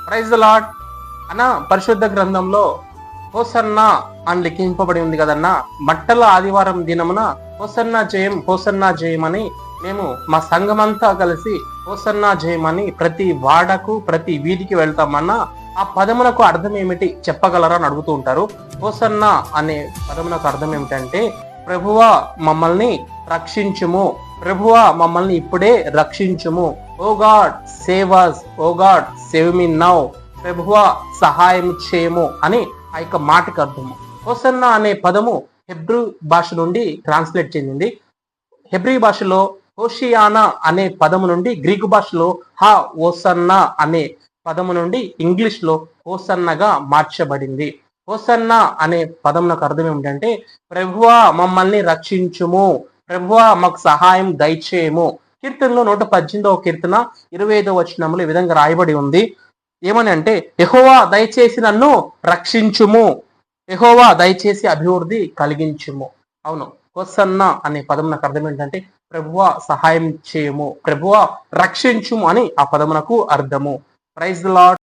Praise the lord అన్న. పరిశుద్ధ గ్రంథంలో హోసన్నా అని లిఖింపబడి ఉంది కదన్న. మట్టల ఆదివారం దినమున హోసన్నా జయం, హోసన్నా జయం అని మేము మా సంఘమంతా కలిసి హోసన్నా జయం అని ప్రతి వాడకు ప్రతి వీధికి వెళ్తామన్నా. ఆ పదమునకు అర్థం ఏమిటి చెప్పగలరా అని అడుగుతూ ఉంటారు. హోసన్నా అనే పదమునకు అర్థం ఏమిటంటే, ప్రభువా మమ్మల్ని రక్షించుము, ప్రభువా మమ్మల్ని ఇప్పుడే రక్షించుము, ఓ గాడ్ సేవ్ us, ఓ గాడ్ సేవ్ మీ నౌ, ప్రభువా సహాయం చేయము అని ఆ యొక్క మాటకు అర్థము. హోసన్నా అనే పదము హెబ్రూ భాష నుండి ట్రాన్స్లేట్ చెందింది. హెబ్రీ భాషలో హోషియానా అనే పదము నుండి, గ్రీకు భాషలో హా ఓసన్నా అనే పదము నుండి ఇంగ్లీష్ లో హోసన్నగా మార్చబడింది. హోసన్నా అనే పదమునకు అర్థం ఏమిటంటే, ప్రభువా మమ్మల్ని రక్షించుము, ప్రభువా మాకు సహాయం దయచేయము. కీర్తనలో 118వ కీర్తన 25వ వచనంలో ఈ విధంగా రాయబడి ఉంది. ఏమని అంటే, యెహోవా దయచేసి నన్ను రక్షించుము, యెహోవా దయచేసి అభివృద్ధి కలిగించుము. అవును, హోసన్నా అనే పదం నాకు అర్థం ఏంటంటే, ప్రభువా సహాయం చేయము, ప్రభువా రక్షించుము అని ఆ పదమునకు అర్థము. Praise the lord.